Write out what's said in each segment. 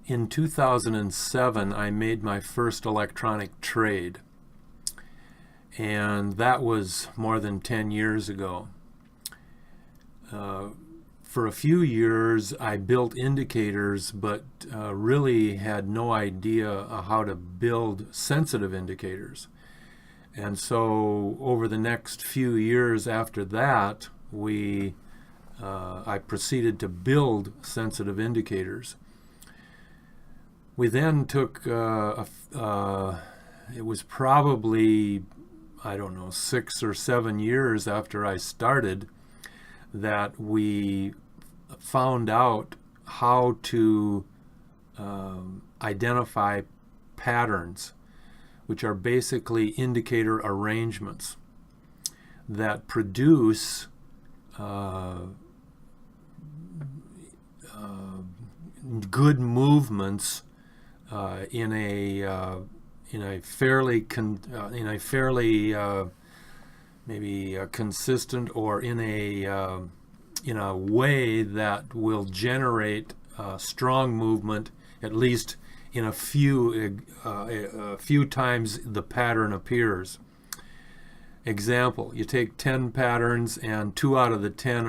In 2007, I made my first electronic trade, and that was more than 10 years ago. For a few years, I built indicators, but really had no idea how to build sensitive indicators. And so over the next few years after that, I proceeded to build sensitive indicators. We then took, it was probably, I don't know, 6 or 7 years after I started that we found out how to identify patterns, which are basically indicator arrangements that produce good movements in a fairly maybe consistent, or in a way that will generate strong movement, at least in a few times the pattern appears. Example: you take 10 patterns, and 2 out of the 10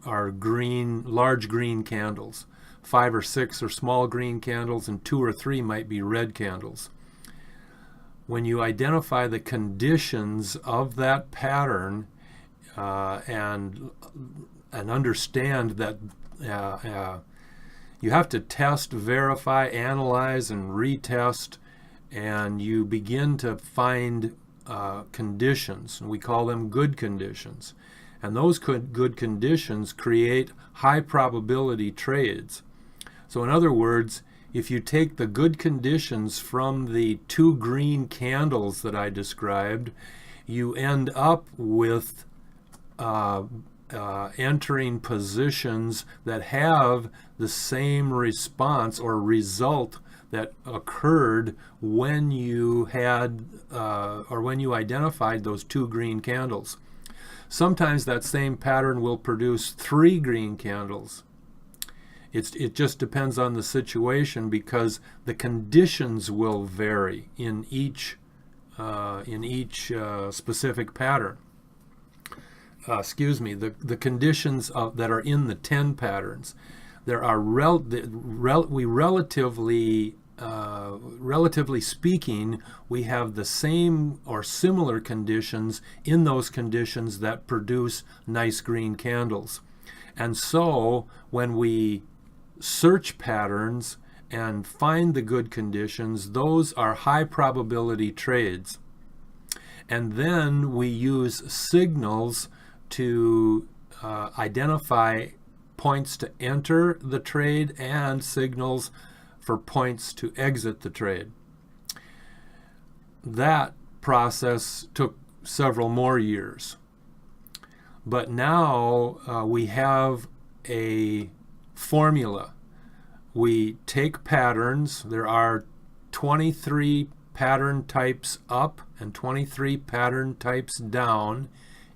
are green, large green candles. 5 or 6 are small green candles, and 2 or 3 might be red candles. When you identify the conditions of that pattern and understand that you have to test, verify, analyze, and retest, and you begin to find conditions, and we call them good conditions. And those good conditions create high probability trades. So in other words, if you take the good conditions from the 2 green candles that I described, you end up with entering positions that have the same response or result that occurred when you had or when you identified those 2 green candles. Sometimes that same pattern will produce 3 green candles. It just depends on the situation, because the conditions will vary in each specific pattern. The conditions that are in the 10 patterns. There are relatively speaking, we have the same or similar conditions in those conditions that produce nice green candles. And so when we search patterns and find the good conditions, those are high probability trades. And then we use signals to identify points to enter the trade and signals for points to exit the trade. That process took several more years. But now we have a formula. We take patterns. There are 23 pattern types up and 23 pattern types down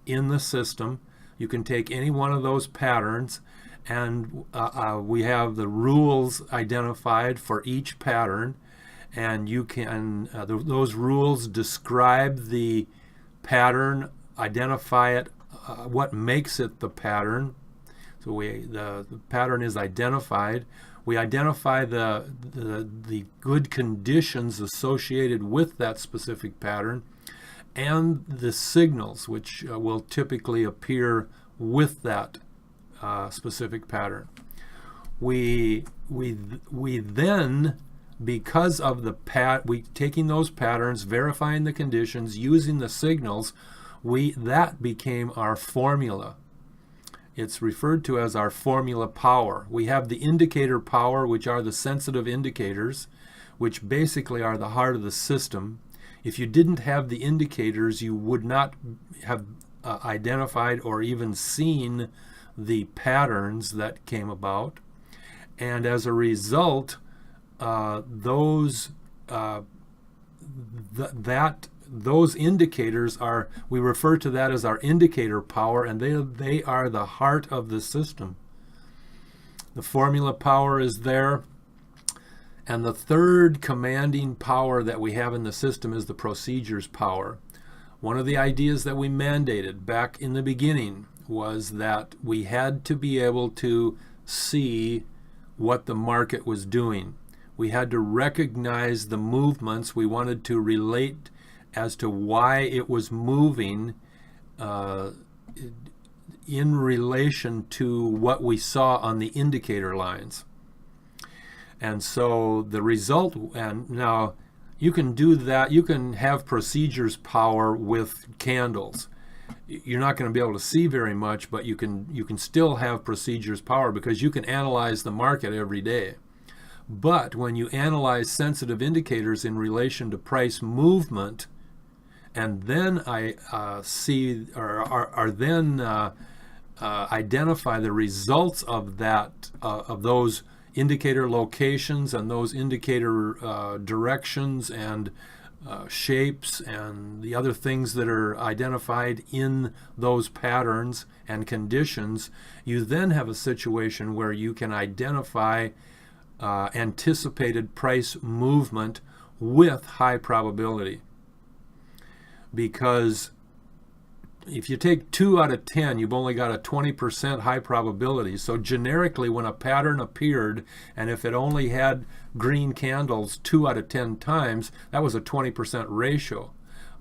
in the system. You can take any one of those patterns, and we have the rules identified for each pattern, and you can those rules describe the pattern, identify it, what makes it the pattern. So the pattern is identified. We identify the good conditions associated with that specific pattern, and the signals which will typically appear with that specific pattern. We then, because of taking those patterns, verifying the conditions, using the signals, that became our formula. It's referred to as our formula power. We have the indicator power, which are the sensitive indicators, which basically are the heart of the system. If you didn't have the indicators, you would not have identified or even seen the patterns that came about. And as a result, those indicators we refer to that as our indicator power, and they are the heart of the system. The formula power is there, And the third commanding power that we have in the system is the procedures power. One of the ideas that we mandated back in the beginning was that we had to be able to see what the market was doing. We had to recognize the movements. We wanted to relate as to why it was moving in relation to what we saw on the indicator lines. And so the result, and now you can do that, you can have procedures power with candles. You're not going to be able to see very much, but you can still have procedures power because you can analyze the market every day. But when you analyze sensitive indicators in relation to price movement, and then identify the results of that of those indicator locations and those indicator directions and shapes and the other things that are identified in those patterns and conditions, you then have a situation where you can identify anticipated price movement with high probability. Because if you take 2 out of 10, you've only got a 20% high probability. So generically, when a pattern appeared, and if it only had green candles 2 out of 10 times, that was a 20% ratio.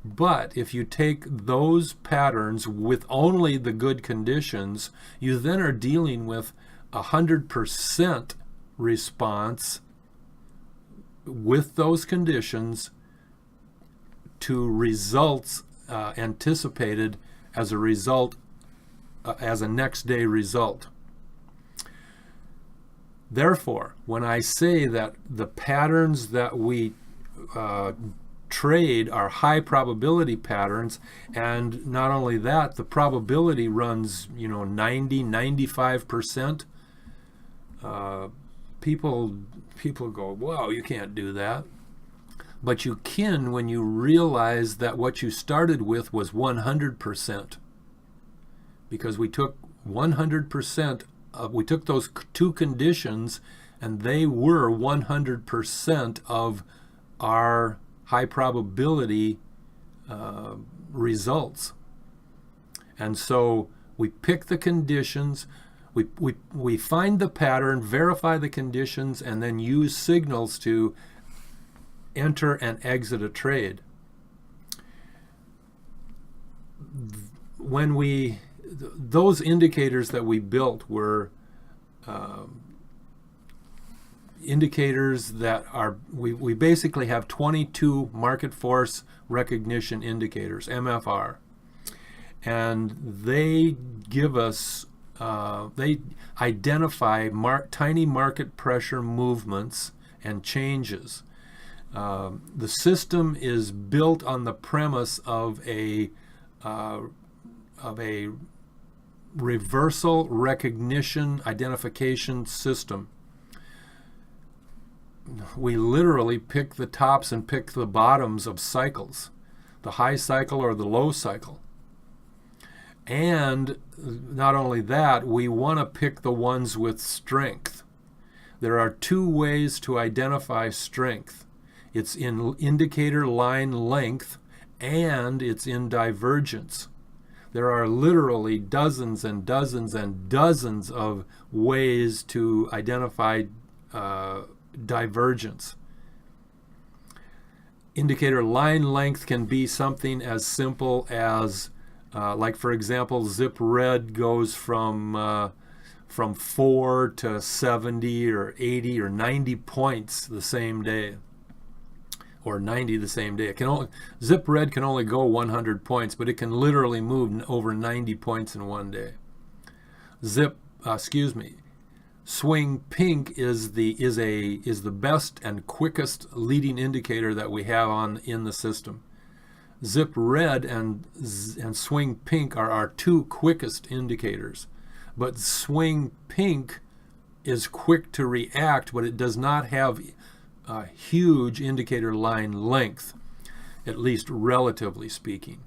But if you take those patterns with only the good conditions, you then are dealing with 100% response with those conditions to results anticipated as a result, as a next day result. Therefore, when I say that the patterns that we trade are high probability patterns, and not only that, the probability runs 90-95%, people go, wow, you can't do that. But you can when you realize that what you started with was 100%. Because we took 100%, we took those two conditions and they were 100% of our high probability results. And so we pick the conditions, we find the pattern, verify the conditions, and then use signals to enter and exit a trade. When those indicators that we built were indicators that we basically have 22 market force recognition indicators, MFR, and they give us they identify tiny market pressure movements and changes. The system is built on the premise of a reversal recognition identification system. We literally pick the tops and pick the bottoms of cycles, the high cycle or the low cycle. And not only that, we want to pick the ones with strength. There are two ways to identify strength. It's in indicator line length, and it's in divergence. There are literally dozens and dozens and dozens of ways to identify divergence. Indicator line length can be something as simple as, like for example, zip red goes from 4 to 70 or 80 or 90 points the same day. Or 90 the same day. Zip red can only go 100 points, but it can literally move over 90 points in one day. Swing pink is the best and quickest leading indicator that we have in the system. Zip red and swing pink are our two quickest indicators, but swing pink is quick to react, but it does not have a huge indicator line length, at least relatively speaking.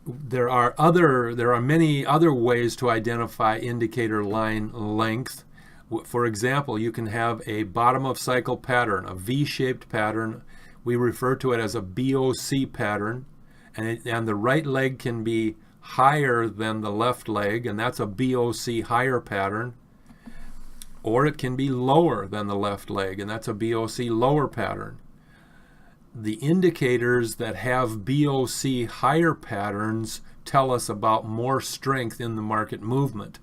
There are many other ways to identify indicator line length. For example, you can have a bottom of cycle pattern, a V-shaped pattern. We refer to it as a BOC pattern, and the right leg can be higher than the left leg, and that's a BOC higher pattern. Or it can be lower than the left leg, and that's a BOC lower pattern. The indicators that have BOC higher patterns tell us about more strength in the market movement,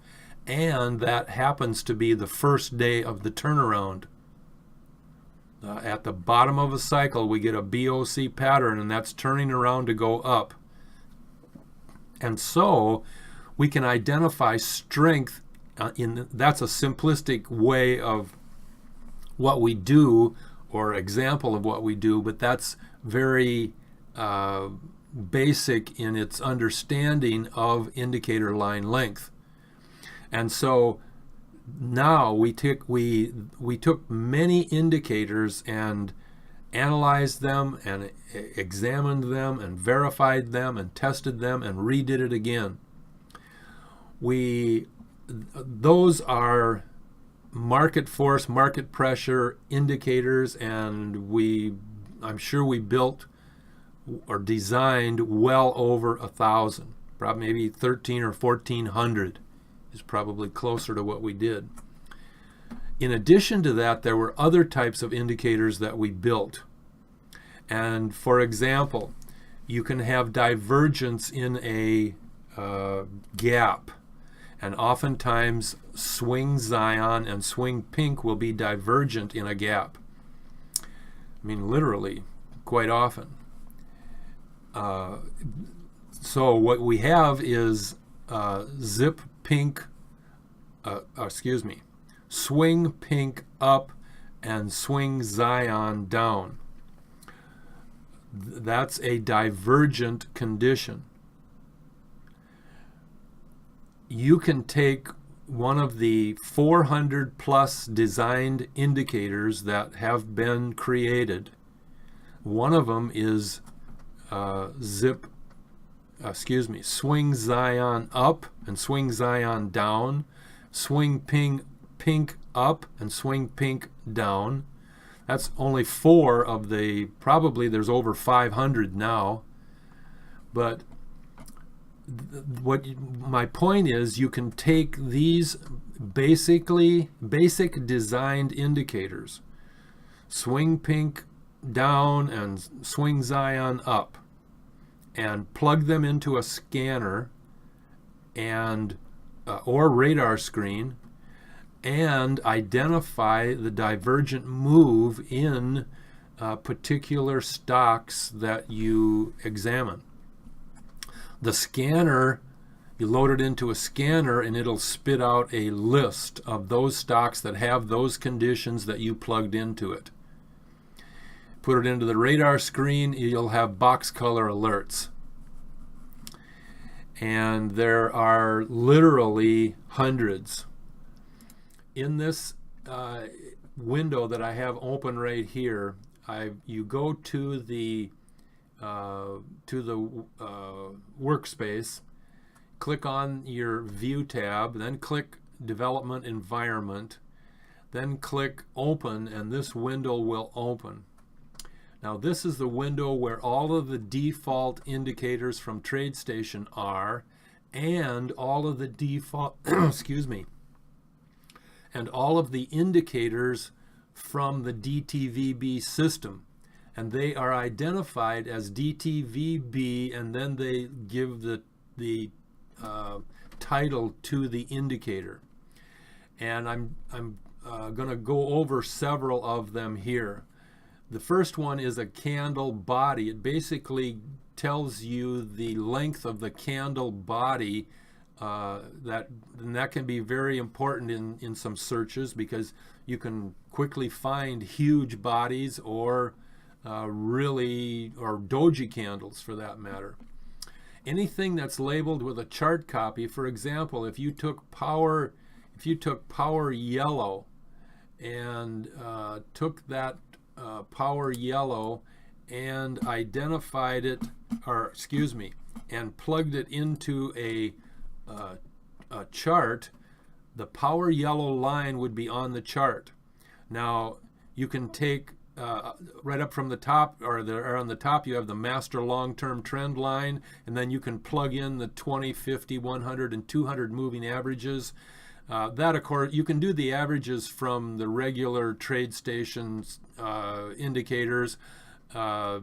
and that happens to be the first day of the turnaround. At the bottom of a cycle, we get a BOC pattern, and that's turning around to go up. And so we can identify strength that's a simplistic way of what we do, or example of what we do, but that's very basic in its understanding of indicator line length. And so now we took many indicators and analyzed them and examined them and verified them and tested them and redid it again. Those are market force, market pressure indicators, and I'm sure we built or designed well over 1,000. Probably maybe 1,300 or 1,400 is probably closer to what we did. In addition to that, there were other types of indicators that we built. And for example, you can have divergence in a gap. And oftentimes, swing Zion and swing pink will be divergent in a gap. I mean, literally, quite often. So what we have is zip pink, swing pink up and swing Zion down. That's a divergent condition. You can take one of the 400 plus designed indicators that have been created. One of them is swing Zion up and swing Zion down, swing pink up and swing pink down. That's only 4 of the, probably there's over 500 now. But my point is, you can take these basic designed indicators, swing pink down and swing Zion up, and plug them into a scanner and or radar screen, and identify the divergent move in particular stocks that you examine. The scanner, you load it into a scanner and it'll spit out a list of those stocks that have those conditions that you plugged into it. Put it into the radar screen, you'll have box color alerts. And there are literally hundreds. In this window that I have open right here, you go to the workspace, click on your View tab, then click Development Environment, then click Open, and this window will open. Now this is the window where all of the default indicators from TradeStation are, and all of the default and all of the indicators from the DTVB system. And they are identified as DTVB, and then they give the title to the indicator. And I'm going to go over several of them here. The first one is a candle body. It basically tells you the length of the candle body. That can be very important in some searches, because you can quickly find huge bodies or doji candles for that matter. Anything that's labeled with a chart copy, for example, if you took power yellow and took that power yellow and identified it, and plugged it into a chart, The power yellow line would be on the chart. Now, you can take right up from the top, or on the top, you have the master long-term trend line, and then you can plug in the 20, 50, 100, and 200 moving averages. That, of course, you can do the averages from the regular trade stations indicators, but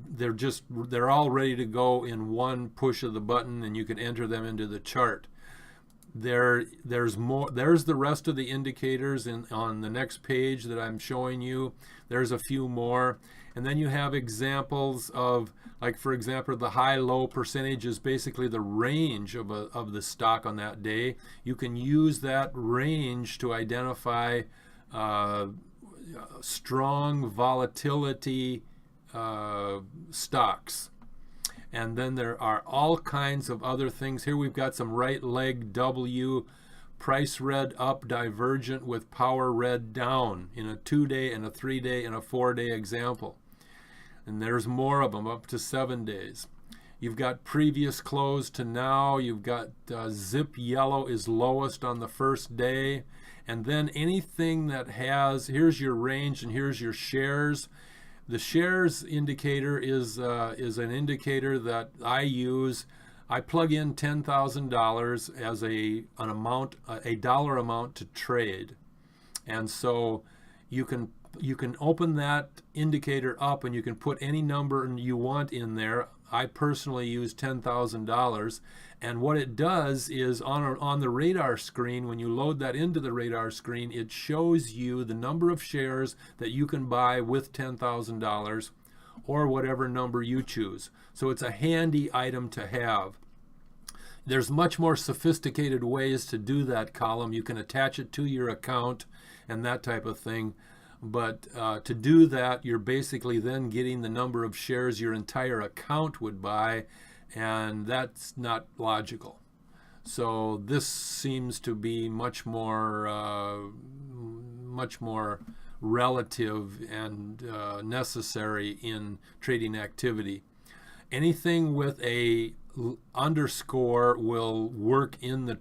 they're all ready to go in one push of the button, and you can enter them into the chart. There's more. There's the rest of the indicators on the next page that I'm showing you. There's a few more, and then you have examples of, like, for example, the high-low percentage is basically the range of the stock on that day. You can use that range to identify strong volatility stocks. And then there are all kinds of other things. Here we've got some right leg W, price red up divergent with power red down in a 2-day and a 3-day and a 4-day example. And there's more of them up to 7 days. You've got previous close to now. You've got zip yellow is lowest on the first day. And then anything that has, here's your range and here's your shares. The shares indicator is an indicator that I use. I plug in $10,000 as a dollar amount to trade, and so you can open that indicator up and you can put any number you want in there. I personally use $10,000, and what it does is on the radar screen, when you load that into the radar screen, it shows you the number of shares that you can buy with $10,000 or whatever number you choose. So it's a handy item to have. There's much more sophisticated ways to do that column. You can attach it to your account and that type of thing. But to do that, you're basically then getting the number of shares your entire account would buy, and that's not logical. So this seems to be much more relative and necessary in trading activity. Anything with a underscore will work in the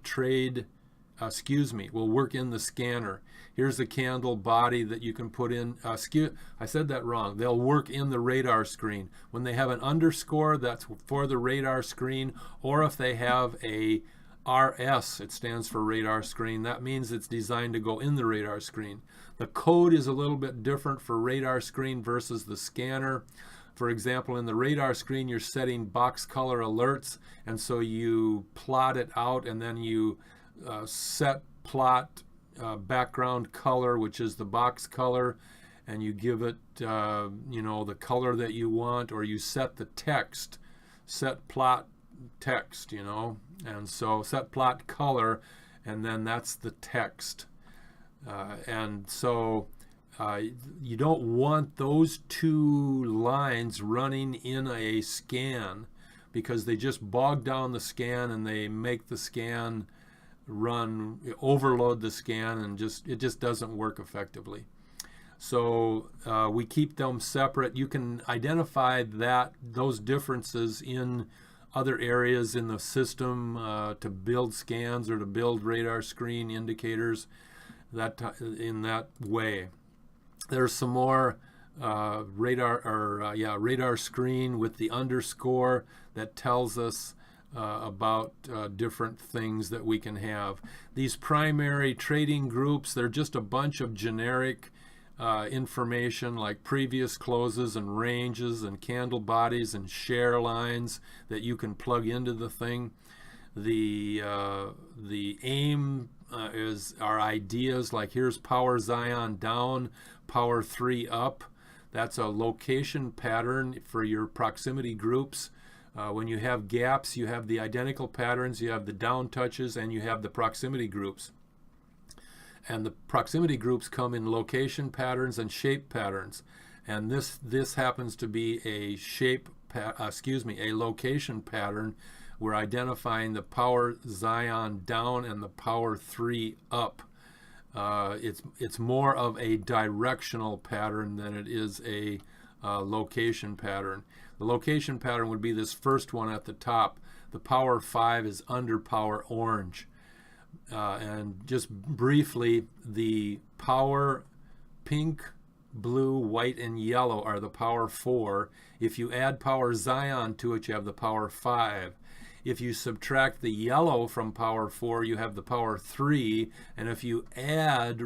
will work in the scanner. Here's the candle body that you can put in. I said that wrong. They'll work in the radar screen. When they have an underscore, that's for the radar screen, or if they have a RS, it stands for radar screen. That means it's designed to go in the radar screen. The code is a little bit different for radar screen versus the scanner. For example, in the radar screen, you're setting box color alerts, and so you plot it out, and then you set plot background color, which is the box color, and you give it the color that you want, or you set the text, set plot text, and so set plot color, and then that's the text. And so you don't want those two lines running in a scan, because they just bog down the scan and they make the scan overload the scan, and it just doesn't work effectively. So we keep them separate. You can identify those differences in other areas in the system to build scans or to build radar screen indicators in that way. There's some more radar screen with the underscore that tells us about different things that we can have. These primary trading groups, they're just a bunch of generic information like previous closes and ranges and candle bodies and share lines that you can plug into the thing. The aim is our ideas, like here's power Zion down, power 3 up. That's a location pattern for your proximity groups. When you have gaps, you have the identical patterns, you have the down touches, and you have the proximity groups. And the proximity groups come in location patterns and shape patterns. And this happens to be a location pattern. We're identifying the power Zion down and the power 3 up. It's more of a directional pattern than it is a location pattern. The location pattern would be this first one at the top. The power 5 is under power orange. And just briefly, the power pink, blue, white, and yellow are the power 4. If you add power Zion to it, you have the power 5. If you subtract the yellow from power 4, you have the power 3. And if you add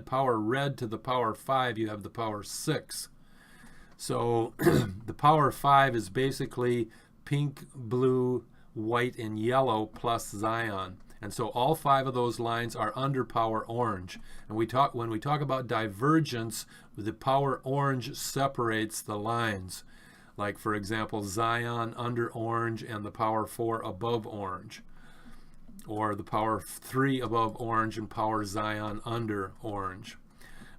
power red to the power 5, you have the power 6. So the power 5 is basically pink, blue, white, and yellow plus Zion. And so all 5 of those lines are under power orange. And when we talk about divergence, the power orange separates the lines. Like, for example, Zion under orange and the power 4 above orange. Or the power 3 above orange and power Zion under orange.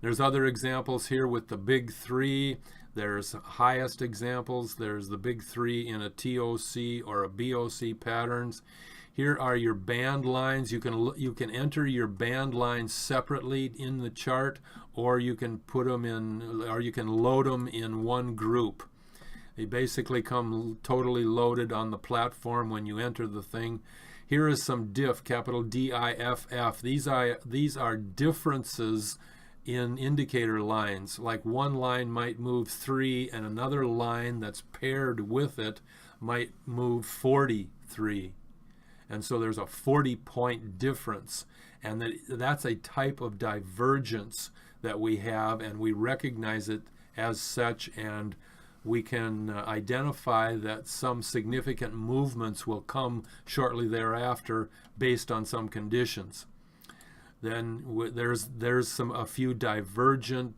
There's other examples here with the big 3. There's highest examples. There's the big 3 in a TOC or a BOC patterns. Here are your band lines. You can enter your band lines separately in the chart, or you can put them in, or you can load them in one group. They basically come totally loaded on the platform when you enter the thing. Here is some diff, capital D-I-F-F. These are differences in indicator lines. Like one line might move 3 and another line that's paired with it might move 43. And so there's a 40-point difference. And that's a type of divergence that we have, and we recognize it as such, and we can identify that some significant movements will come shortly thereafter based on some conditions. Then there's a few divergent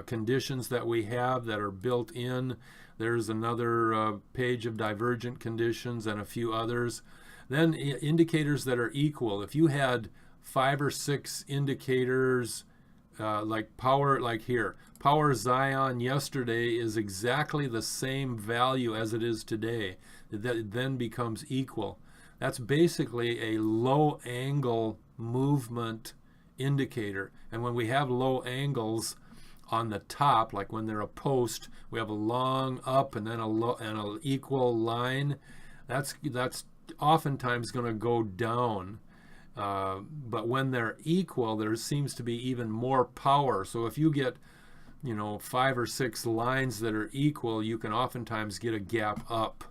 conditions that we have that are built in. There's another page of divergent conditions and a few others. Then indicators that are equal. If you had 5 or 6 indicators like power, like here, power Zion yesterday is exactly the same value as it is today. That then becomes equal. That's basically a low angle movement indicator. And when we have low angles on the top, like when they're a post, we have a long up and then a low and an equal line. That's oftentimes going to go down. But when they're equal, there seems to be even more power. So if you get, 5 or 6 lines that are equal, you can oftentimes get a gap up.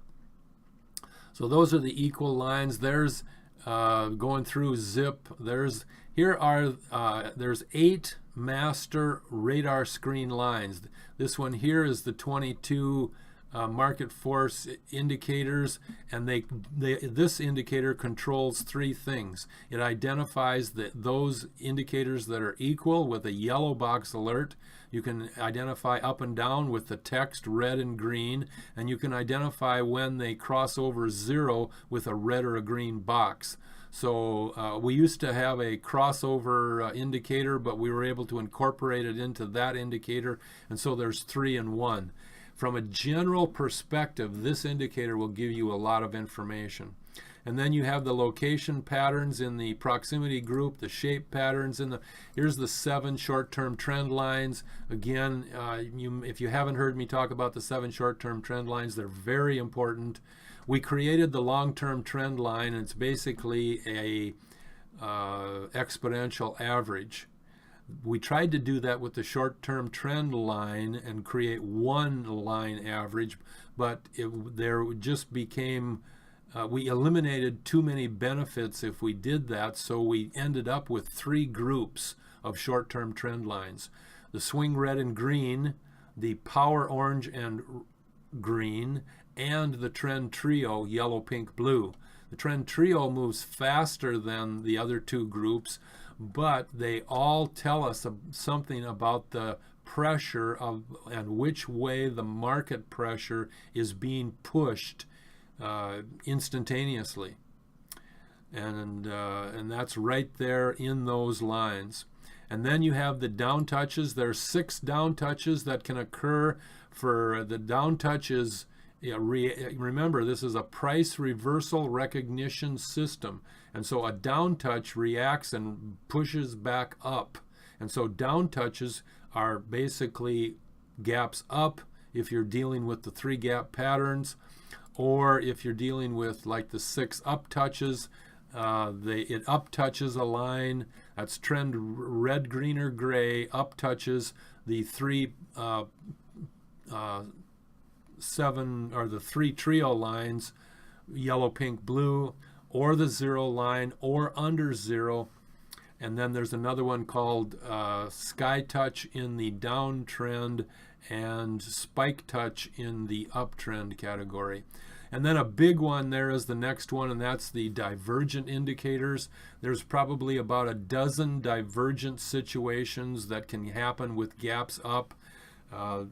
So those are the equal lines. There's going through zip. There's 8 master radar screen lines. This one here is the 22 market force indicators, and this indicator controls 3 things. It identifies those indicators that are equal with a yellow box alert. You can identify up and down with the text red and green, and you can identify when they cross over 0 with a red or a green box. So we used to have a crossover indicator, but we were able to incorporate it into that indicator, and so there's 3 in 1. From a general perspective, this indicator will give you a lot of information. And then you have the location patterns in the proximity group, the shape patterns here's the 7 short-term trend lines. Again, if you haven't heard me talk about the 7 short-term trend lines, they're very important. We created the long-term trend line, and it's basically a exponential average. We tried to do that with the short-term trend line and create one line average, but there just became, we eliminated too many benefits if we did that, so we ended up with 3 groups of short-term trend lines. The swing red and green, the power orange and green, and the trend trio, yellow, pink, blue. The trend trio moves faster than the other 2 groups, but they all tell us something about the pressure and which way the market pressure is being pushed instantaneously. And that's right there in those lines. And then you have the down touches. There are 6 down touches that can occur. For the down touches, remember, this is a price reversal recognition system. And so a down touch reacts and pushes back up. And so down touches are basically gaps up if you're dealing with the 3 gap patterns, or if you're dealing with like the 6 up touches, it up touches a line. That's trend red, green, or gray. Up touches the three trio lines, yellow, pink, blue, or the 0 line, or under 0. And then there's another one called Sky Touch in the downtrend and Spike Touch in the uptrend category. And then a big one there is the next one, and that's the divergent indicators. There's probably about a dozen divergent situations that can happen with gaps up. Also,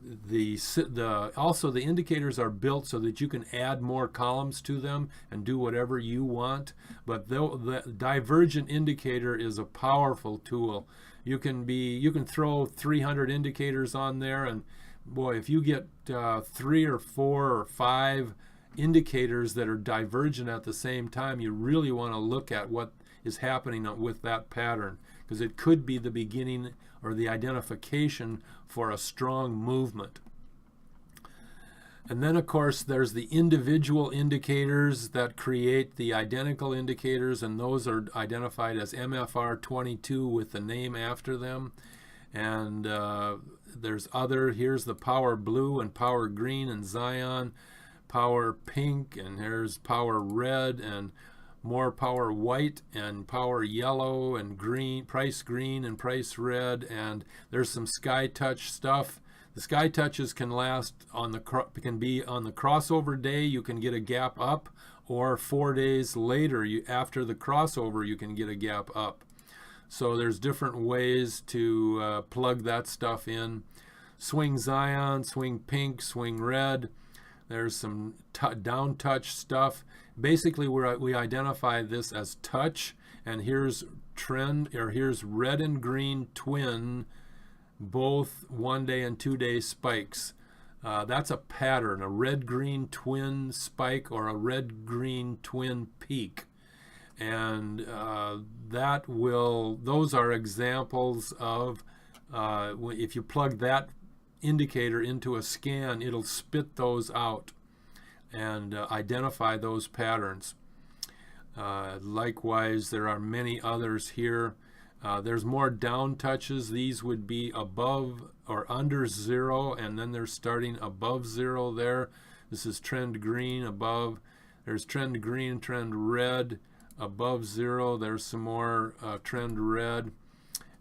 the indicators are built so that you can add more columns to them and do whatever you want. But the divergent indicator is a powerful tool. You can throw 300 indicators on there, and boy, if you get 3 or 4 or 5 indicators that are divergent at the same time, you really want to look at what is happening with that pattern, because it could be the beginning or the identification for a strong movement. And then, of course, there's the individual indicators that create the identical indicators, and those are identified as MFR22 with the name after them. And here's the power blue and power green and Zion, power pink, and here's power red, and more power white, and power yellow, and green, price green, and price red. And there's some Sky Touch stuff. The Sky Touches can be on the crossover day. You can get a gap up, or 4 days later, after the crossover, you can get a gap up. So there's different ways to plug that stuff in. Swing Zion, swing pink, swing red. There's some down touch stuff. Basically, we identify this as touch, and here's here's red and green twin, both 1 day and 2 day spikes. That's a pattern, a red-green twin spike or a red-green twin peak. And those are examples of, if you plug that indicator into a scan, it'll spit those out and identify those patterns. Likewise, there are many others here. There's more down touches. These would be above or under 0, and then they're starting above 0 there. This is trend green above. There's trend green, trend red above 0. There's some more trend red.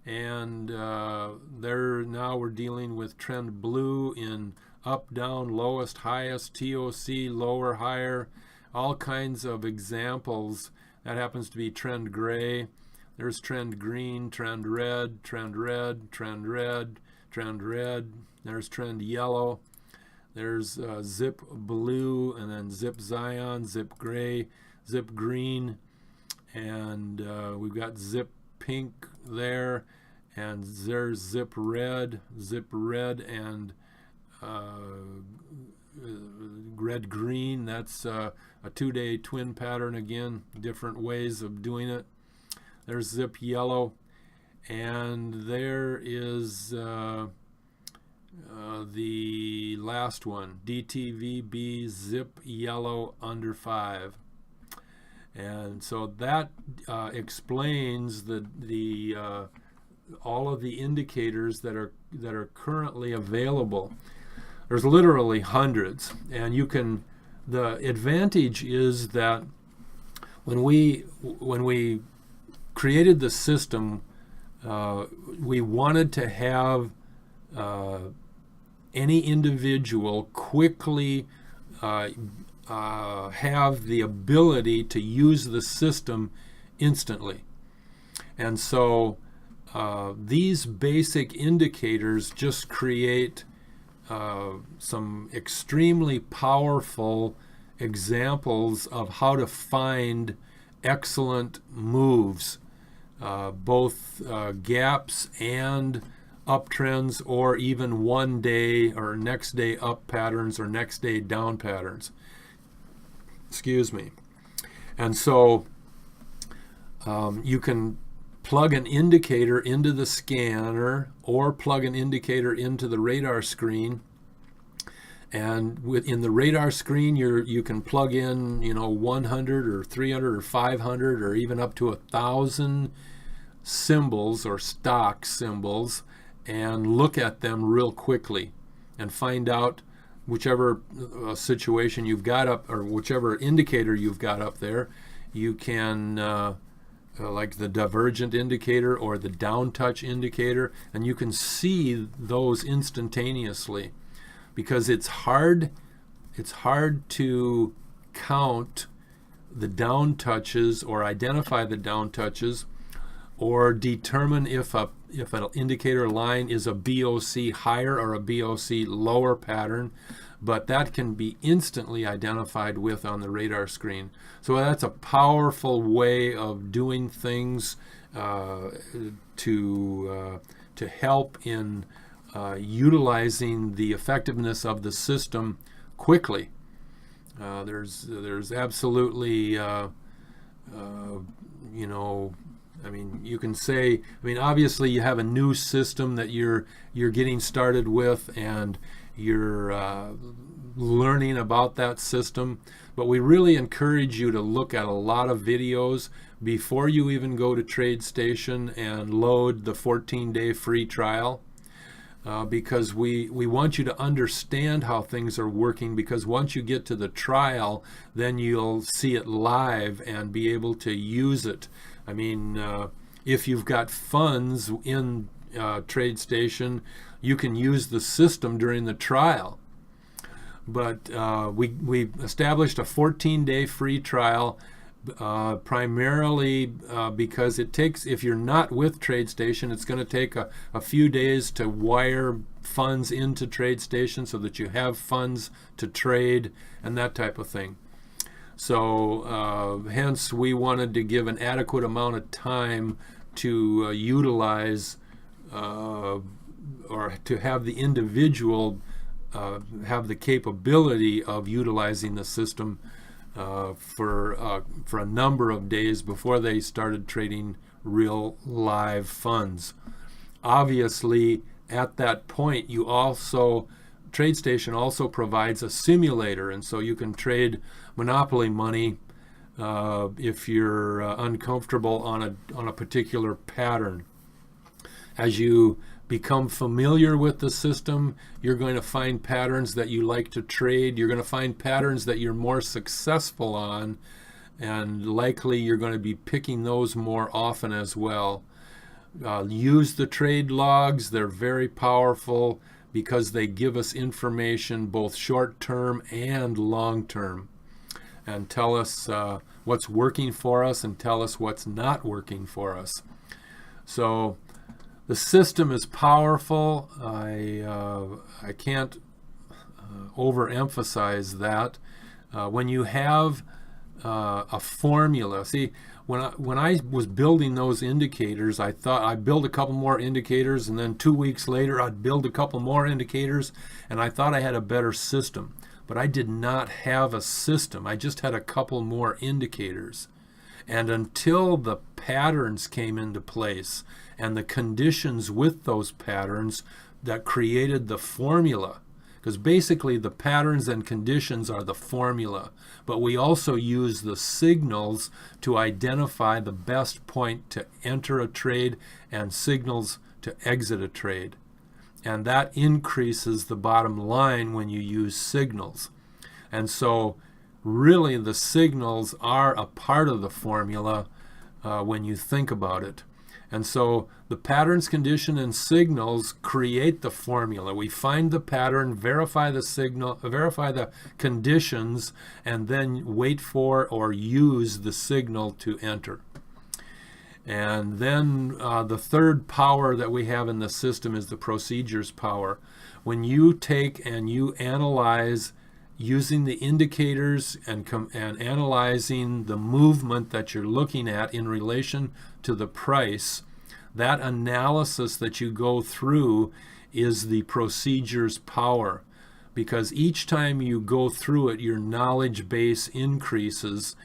And now we're dealing with trend blue in up, down, lowest, highest, TOC, lower, higher, all kinds of examples. That happens to be trend gray. There's trend green, trend red, trend red, trend red, trend red. There's trend yellow. There's zip blue, and then zip Zion, zip gray, zip green, and we've got zip pink there, and there's zip red, and red green. That's a 2 day twin pattern again, different ways of doing it. There's zip yellow, and there is the last one, DTVB zip yellow under 5. And so that explains all of the indicators that are currently available. There's literally hundreds, and the advantage is that when we created the system, we wanted to have any individual quickly have the ability to use the system instantly. And so these basic indicators just create some extremely powerful examples of how to find excellent moves, both gaps and uptrends, or even 1 day or next day up patterns or next day down patterns. Excuse me. And so you can plug an indicator into the scanner or plug an indicator into the radar screen, And in the radar screen, you can plug in 100 or 300 or 500 or even up to 1,000 symbols or stock symbols and look at them real quickly and find out whichever situation you've got up, or whichever indicator you've got up there. You can like the divergent indicator or the down touch indicator, and you can see those instantaneously, because it's hard to count the down touches or identify the down touches or determine if an indicator line is a BOC higher or a BOC lower pattern, but that can be instantly identified with on the radar screen. So that's a powerful way of doing things to help in utilizing the effectiveness of the system quickly. There's absolutely you can say, obviously you have a new system that you're getting started with, and you're learning about that system, but we really encourage you to look at a lot of videos before you even go to TradeStation and load the 14-day free trial, because we want you to understand how things are working, because once you get to the trial, then you'll see it live and be able to use it. If you've got funds in TradeStation, you can use the system during the trial. But we established a 14-day free trial primarily because it takes, if you're not with TradeStation, it's going to take a few days to wire funds into TradeStation so that you have funds to trade and that type of thing. So hence we wanted to give an adequate amount of time to utilize or to have the individual have the capability of utilizing the system for a number of days before they started trading real live funds. Obviously, at that point, TradeStation also provides a simulator, and so you can trade Monopoly money if you're uncomfortable on a particular pattern. As you become familiar with the system, you're going to find patterns that you like to trade. You're going to find patterns that you're more successful on, and likely you're going to be picking those more often as well. Use the trade logs. They're very powerful because they give us information both short-term and long-term, and tell us what's working for us and tell us what's not working for us. So the system is powerful. I can't overemphasize that. When you have a formula, see, when I was building those indicators, I thought I'd build a couple more indicators, and then 2 weeks later I'd build a couple more indicators, and I thought I had a better system. But I did not have a system. I just had a couple more indicators. And until the patterns came into place and the conditions with those patterns that created the formula, because basically the patterns and conditions are the formula, but we also use the signals to identify the best point to enter a trade and signals to exit a trade. And that increases the bottom line when you use signals. And so really the signals are a part of the formula when you think about it. And so the patterns, condition, and signals create the formula. We find the pattern, verify the signal, verify the conditions, and then wait for or use the signal to enter. And then the third power that we have in the system is the procedures power. When you take and you analyze using the indicators and analyzing the movement that you're looking at in relation to the price, that analysis that you go through is the procedures power. Because each time you go through it, your knowledge base increases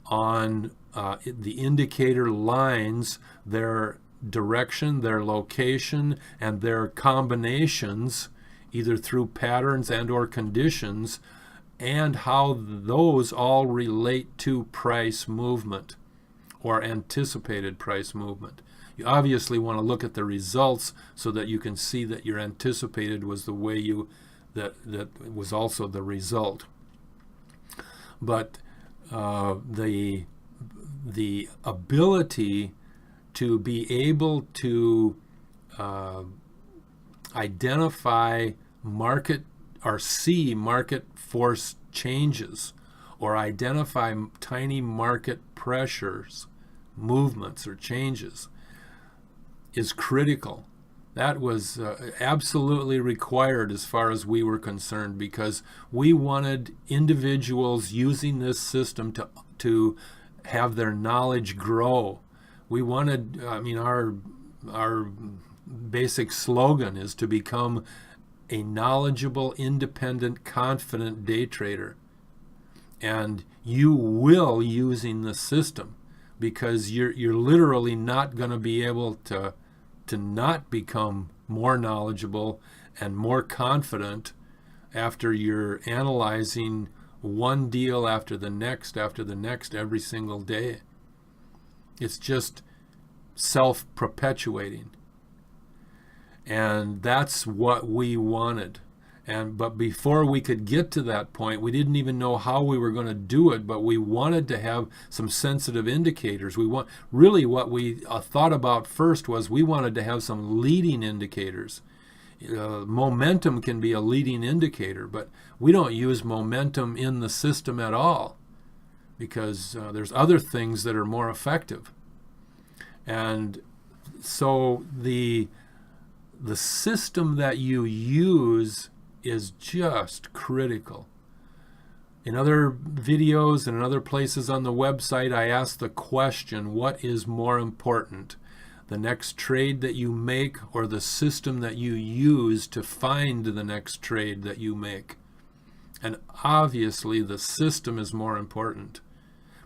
on the indicator lines, their direction, their location, and their combinations either through patterns and or conditions, and how those all relate to price movement or anticipated price movement. You obviously want to look at the results so that you can see that your anticipated was the way that was also the result. But the ability to be able to identify market or see market force changes or identify tiny market pressures, movements or changes is critical. That was absolutely required as far as we were concerned, because we wanted individuals using this system to have their knowledge grow. We wanted, our basic slogan is to become a knowledgeable, independent, confident day trader. And you will using the system, because you're literally not going to be able to not become more knowledgeable and more confident after you're analyzing one deal after the next every single day. It's just self-perpetuating. And that's what we wanted. But before we could get to that point, we didn't even know how we were going to do it, but we wanted to have some sensitive indicators. What we thought about first was we wanted to have some leading indicators. Momentum can be a leading indicator, but we don't use momentum in the system at all, because there's other things that are more effective. And so the system that you use is just critical. In other videos and in other places on the website, I ask the question, what is more important? The next trade that you make, or the system that you use to find the next trade that you make? And obviously the system is more important.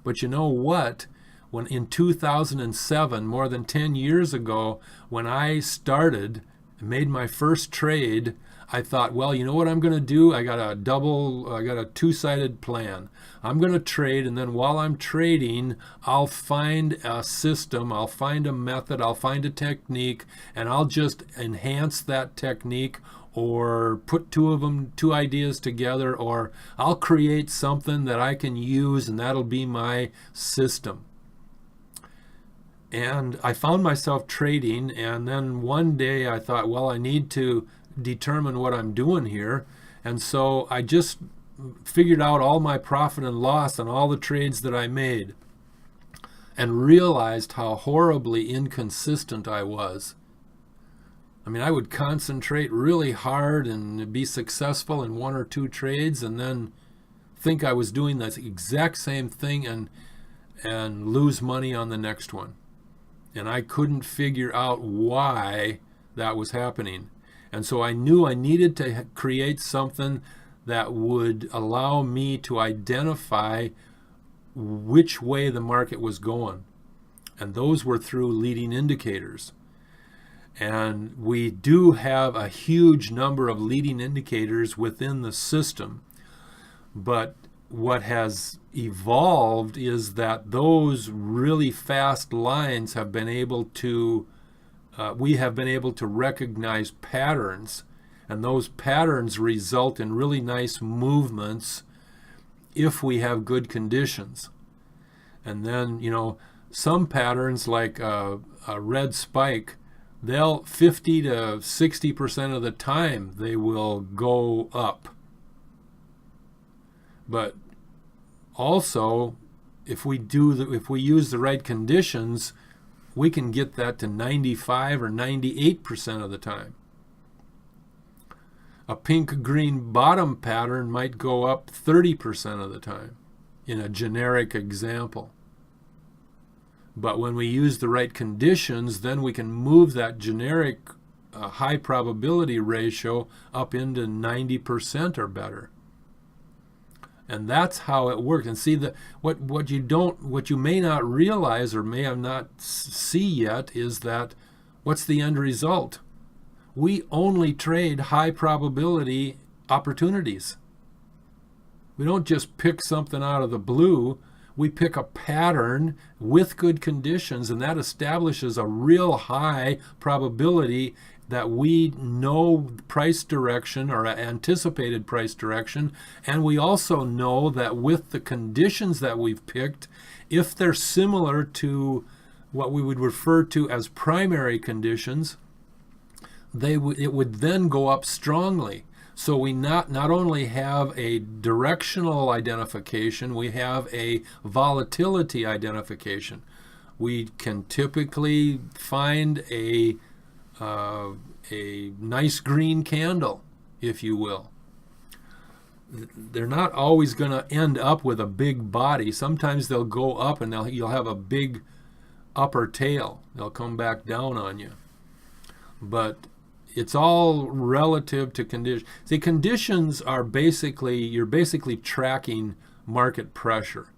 But you know what? When in 2007, more than 10 years ago, when I started and made my first trade, I thought, well, you know what I'm going to do? I got a two-sided plan. I'm going to trade, and then while I'm trading, I'll find a system, I'll find a method, I'll find a technique, and I'll just enhance that technique, or put two ideas together, or I'll create something that I can use, and that'll be my system. And I found myself trading, and then one day I thought, well, I need to determine what I'm doing here. And so I just figured out all my profit and loss on all the trades that I made, and realized how horribly inconsistent I was. I mean, I would concentrate really hard and be successful in one or two trades, and then think I was doing the exact same thing and lose money on the next one. And I couldn't figure out why that was happening. And so I knew I needed to create something that would allow me to identify which way the market was going. And those were through leading indicators. And we do have a huge number of leading indicators within the system. But what has evolved is that those really fast lines have been able to we have been able to recognize patterns, and those patterns result in really nice movements if we have good conditions. And then, some patterns, like a red spike, they'll 50 to 60% of the time they will go up. But also, if we use the right conditions, we can get that to 95 or 98% of the time. A pink-green bottom pattern might go up 30% of the time, in a generic example. But when we use the right conditions, then we can move that generic high probability ratio up into 90% or better. And that's how it works. And see, what you may not realize or may have not see yet is that what's the end result? we only trade high probability opportunities. We don't just pick something out of the blue. We pick a pattern with good conditions, and that establishes a real high probability that we know price direction or anticipated price direction, and we also know that with the conditions that we've picked, if they're similar to what we would refer to as primary conditions, it would then go up strongly. So we not only have a directional identification, we have a volatility identification. We can typically find a nice green candle, if you will. They're not always going to end up with a big body. Sometimes they'll go up and you'll have a big upper tail. They'll come back down on you. But it's all relative to conditions. See, conditions are you're basically tracking market pressure.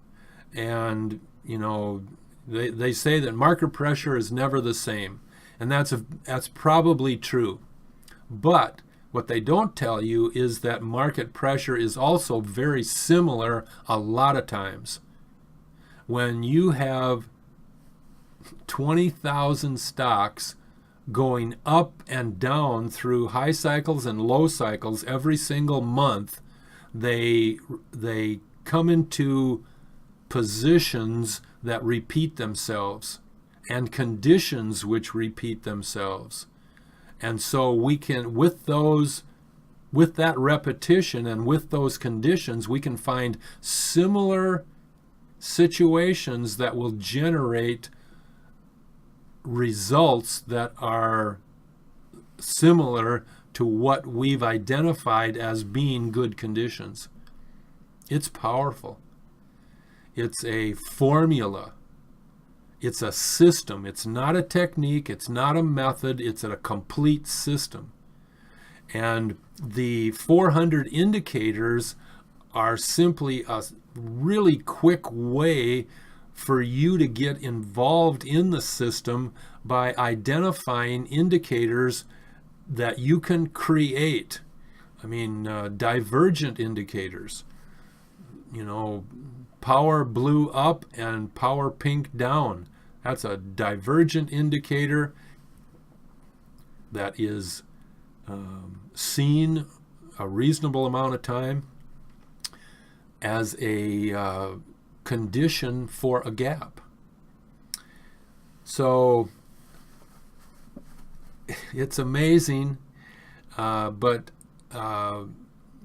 And, they say that market pressure is never the same. And that's probably true. But what they don't tell you is that market pressure is also very similar a lot of times. When you have 20,000 stocks going up and down through high cycles and low cycles every single month, they come into positions that repeat themselves and conditions which repeat themselves. And so we can, with that repetition and with those conditions, we can find similar situations that will generate results that are similar to what we've identified as being good conditions. It's powerful. It's a formula. It's a system. It's not a technique. It's not a method. It's a complete system. And the 400 indicators are simply a really quick way for you to get involved in the system by identifying indicators that you can create. Divergent indicators. Power blue up and power pink down. That's a divergent indicator that is seen a reasonable amount of time as a condition for a gap. So it's amazing, but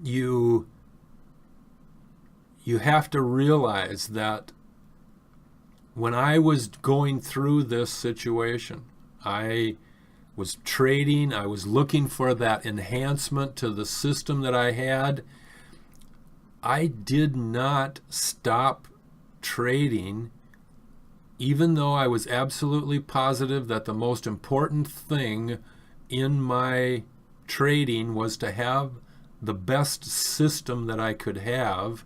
you have to realize that when I was going through this situation, I was trading, I was looking for that enhancement to the system that I had. I did not stop trading, even though I was absolutely positive that the most important thing in my trading was to have the best system that I could have.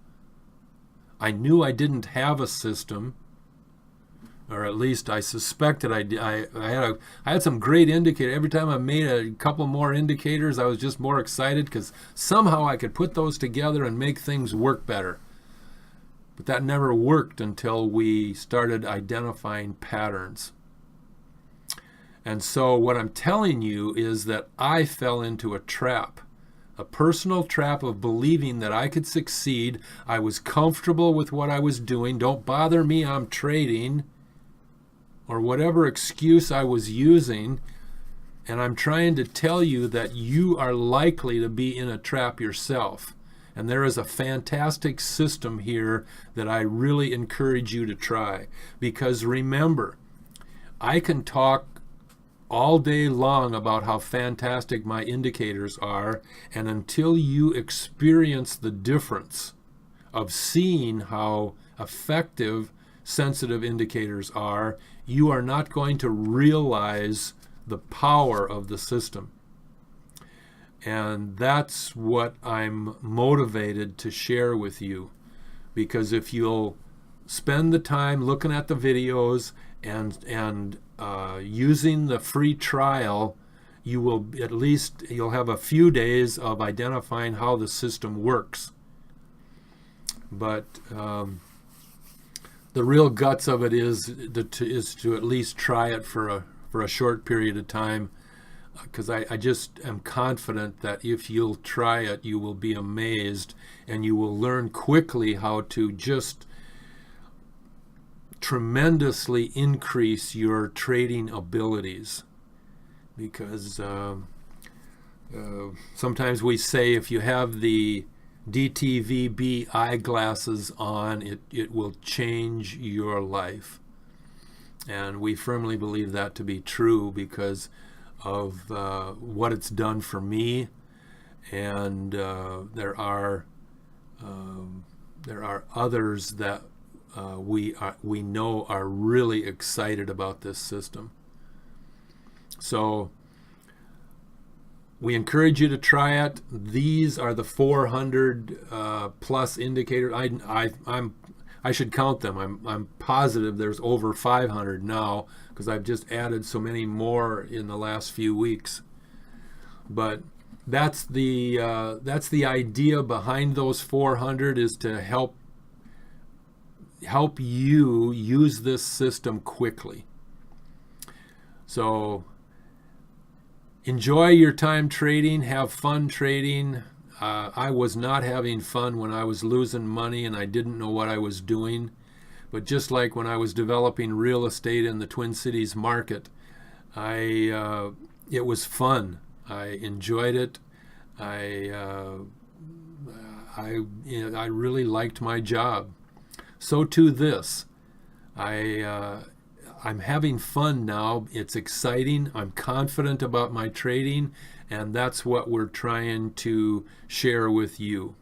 I knew I didn't have a system, or at least I suspected I did. I had some great indicators. Every time I made a couple more indicators, I was just more excited because somehow I could put those together and make things work better. But that never worked until we started identifying patterns. And so what I'm telling you is that I fell into a trap. A personal trap of believing that I could succeed. I was comfortable with what I was doing. Don't bother me, I'm trading. Or whatever excuse I was using. And I'm trying to tell you that you are likely to be in a trap yourself. And there is a fantastic system here that I really encourage you to try. Because remember, I can talk all day long about how fantastic my indicators are, and until you experience the difference of seeing how effective sensitive indicators are, you are not going to realize the power of the system. And that's what I'm motivated to share with you. Because if you'll spend the time looking at the videos and using the free trial, you'll have a few days of identifying how the system works. But the real guts of it is to at least try it for a short period of time, because I just am confident that if you'll try it, you will be amazed, and you will learn quickly how to just tremendously increase your trading abilities. Because sometimes we say if you have the DTVB eyeglasses on, it will change your life. And we firmly believe that to be true because of what it's done for me. And there are others that we know are really excited about this system. So we encourage you to try it. These are the 400 plus indicators. I should count them. I'm positive there's over 500 now because I've just added so many more in the last few weeks. But that's the idea behind those 400, is to help you use this system quickly. So enjoy your time trading, have fun trading. I was not having fun when I was losing money and I didn't know what I was doing. But just like when I was developing real estate in the Twin Cities market, it was fun. I enjoyed it. I really liked my job. So too this. I'm having fun now. It's exciting. I'm confident about my trading, and that's what we're trying to share with you.